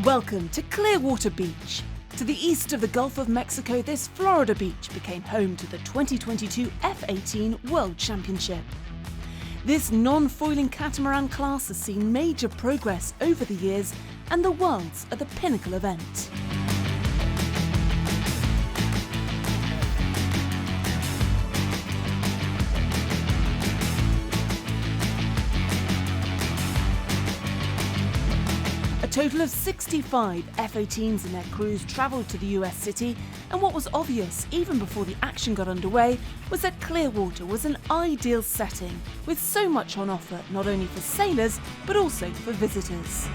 Welcome to Clearwater Beach. To the east of the Gulf of Mexico, this Florida beach became home to the 2022 F18 World Championship. This non-foiling catamaran class has seen major progress over the years, and the Worlds are the pinnacle event. A total of 65 F-18s and their crews travelled to the US city, and what was obvious even before the action got underway was that Clearwater was an ideal setting, with so much on offer not only for sailors but also for visitors.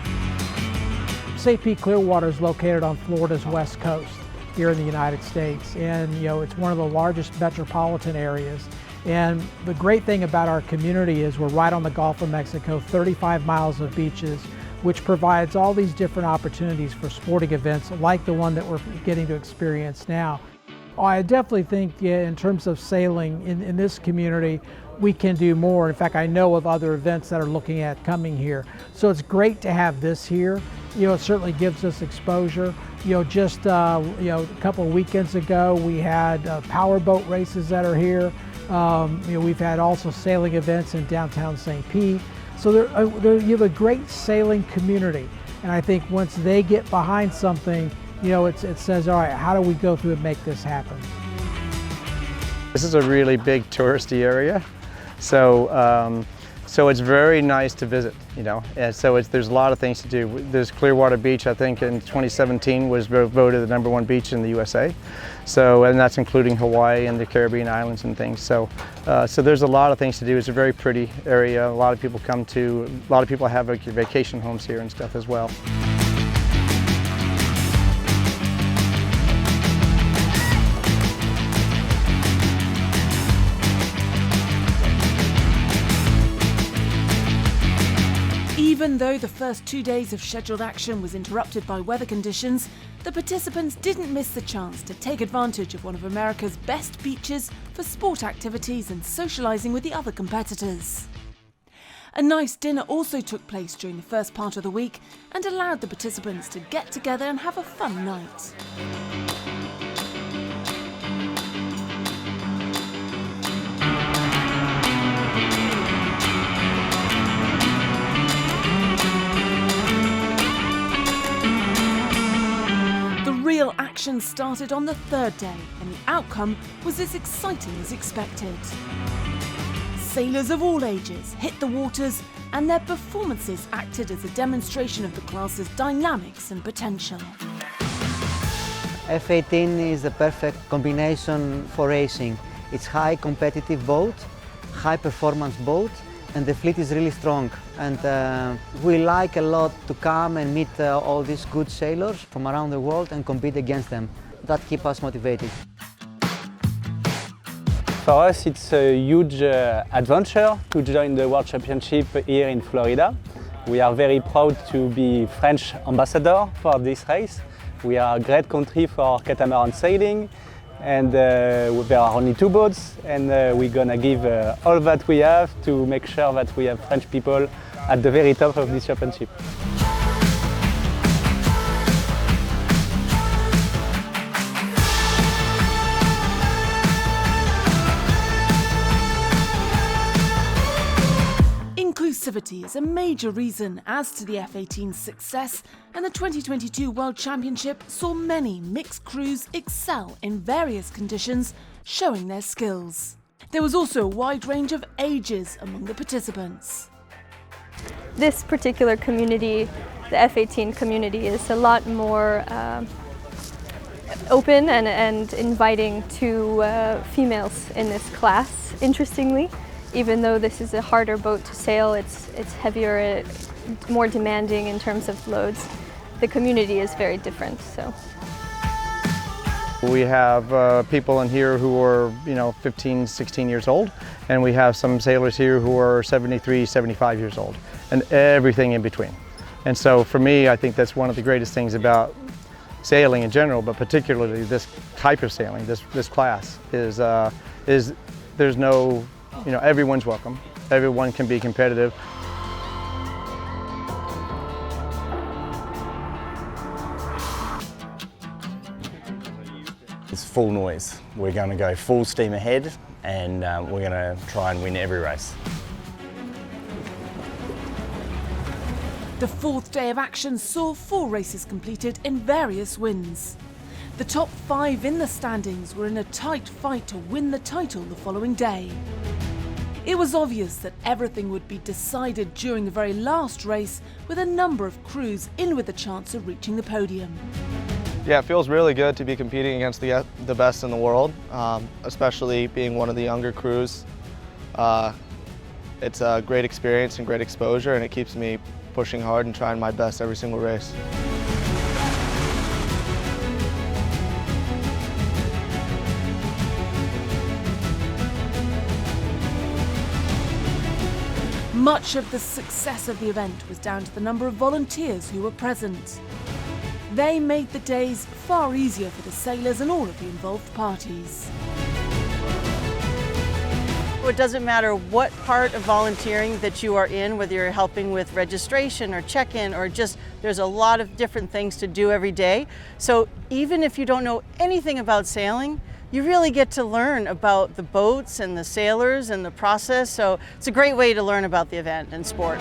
St. Pete Clearwater is located on Florida's west coast here in the United States, and it's one of the largest metropolitan areas. And the great thing about our community is we're right on the Gulf of Mexico, 35 miles of beaches, which provides all these different opportunities for sporting events like the one that we're getting to experience now. I definitely think in terms of sailing in this community, we can do more. In fact, I know of other events that are looking at coming here. So it's great to have this here. It certainly gives us exposure. Just a couple of weekends ago, we had powerboat races that are here. We've had also sailing events in downtown St. Pete. So you have a great sailing community, and I think once they get behind something, it says, all right, how do we go through and make this happen? This is a really big touristy area, so it's very nice to visit, and so there's a lot of things to do. There's Clearwater Beach, I think in 2017 was voted the #1 beach in the USA, and that's including Hawaii and the Caribbean islands and things. So there's a lot of things to do. It's a very pretty area. A lot of people a lot of people have vacation homes here and stuff as well. Even though the first 2 days of scheduled action was interrupted by weather conditions, the participants didn't miss the chance to take advantage of one of America's best beaches for sport activities and socialising with the other competitors. A nice dinner also took place during the first part of the week and allowed the participants to get together and have a fun night. Real action started on the third day, and the outcome was as exciting as expected. Sailors of all ages hit the waters, and their performances acted as a demonstration of the class's dynamics and potential. F-18 is the perfect combination for racing. It's high competitive boat, high performance boat, and the fleet is really strong, and we like a lot to come and meet all these good sailors from around the world and compete against them. That keeps us motivated. For us, it's a huge adventure to join the World Championship here in Florida. We are very proud to be French ambassador for this race. We are a great country for catamaran sailing, and there are only 2 boats, and we're gonna give all that we have to make sure that we have French people at the very top of this championship. Inclusivity is a major reason as to the F-18's success, and the 2022 World Championship saw many mixed crews excel in various conditions, showing their skills. There was also a wide range of ages among the participants. This particular community, the F-18 community, is a lot more open and inviting to females in this class, interestingly. Even though this is a harder boat to sail, it's heavier, more demanding in terms of loads. The community is very different. So we have people in here who are 15, 16 years old, and we have some sailors here who are 73, 75 years old, and everything in between. And so for me, I think that's one of the greatest things about sailing in general, but particularly this type of sailing, this class, is there's no, everyone's welcome. Everyone can be competitive. It's full noise. We're going to go full steam ahead and we're going to try and win every race. The fourth day of action saw 4 races completed in various wins. The top 5 in the standings were in a tight fight to win the title the following day. It was obvious that everything would be decided during the very last race, with a number of crews in with a chance of reaching the podium. Yeah, it feels really good to be competing against the best in the world, especially being one of the younger crews. It's a great experience and great exposure, and it keeps me pushing hard and trying my best every single race. Much of the success of the event was down to the number of volunteers who were present. They made the days far easier for the sailors and all of the involved parties. It doesn't matter what part of volunteering that you are in, whether you're helping with registration or check-in or just, there's a lot of different things to do every day. So even if you don't know anything about sailing, you really get to learn about the boats and the sailors and the process. So it's a great way to learn about the event and sport.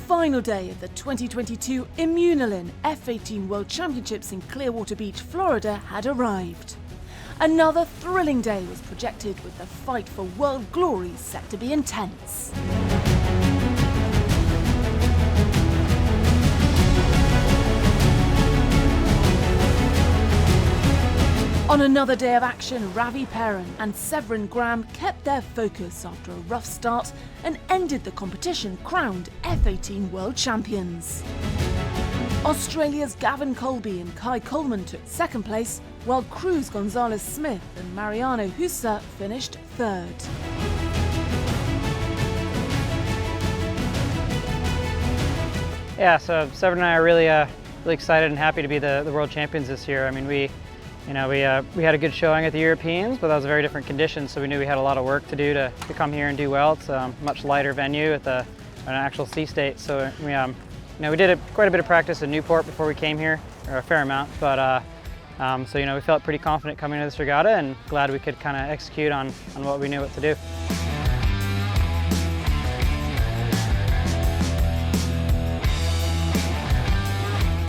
Final day of the 2022 Immunolin F18 World Championships in Clearwater Beach, Florida had arrived. Another thrilling day was projected, with the fight for world glory set to be intense. On another day of action, Ravi Perrin and Severin Graham kept their focus after a rough start and ended the competition crowned F18 World Champions. Australia's Gavin Colby and Kai Coleman took second place, while Cruz Gonzalez-Smith and Mariano Husa finished third. Yeah, so Severin and I are really excited and happy to be the world champions this year. I mean, we had a good showing at the Europeans, but that was a very different condition, so we knew we had a lot of work to do to come here and do well. It's a much lighter venue at an actual sea state, so we did quite a bit of practice in Newport before we came here, or a fair amount, but so we felt pretty confident coming into this regatta and glad we could kind of execute on what we knew what to do.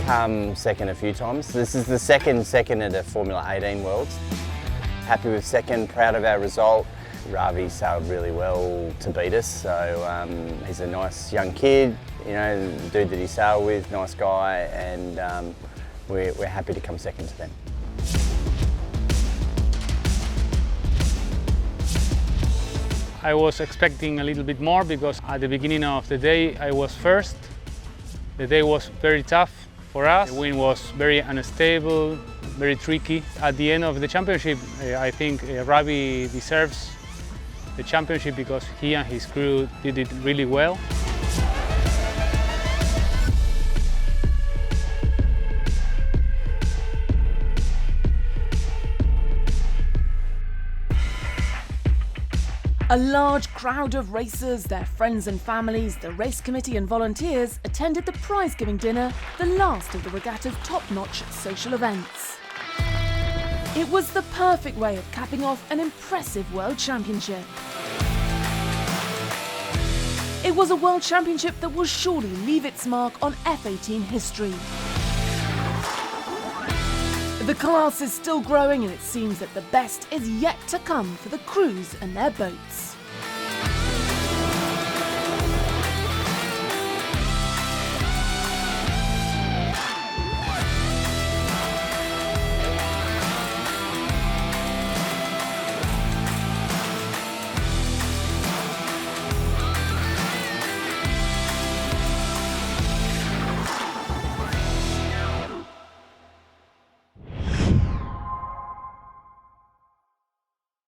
Come second a few times. This is the second at a Formula 18 Worlds. Happy with second, proud of our result. Ravi sailed really well to beat us, so he's a nice young kid, the dude that he sailed with, nice guy, and we're happy to come second to them. I was expecting a little bit more because at the beginning of the day I was first. The day was very tough for us. The wind was very unstable, very tricky. At the end of the championship, I think Ravi deserves the championship because he and his crew did it really well. A large crowd of racers, their friends and families, the race committee and volunteers attended the prize-giving dinner, the last of the regatta's top-notch social events. It was the perfect way of capping off an impressive World Championship. It was a World Championship that will surely leave its mark on F18 history. The class is still growing, and it seems that the best is yet to come for the crews and their boats.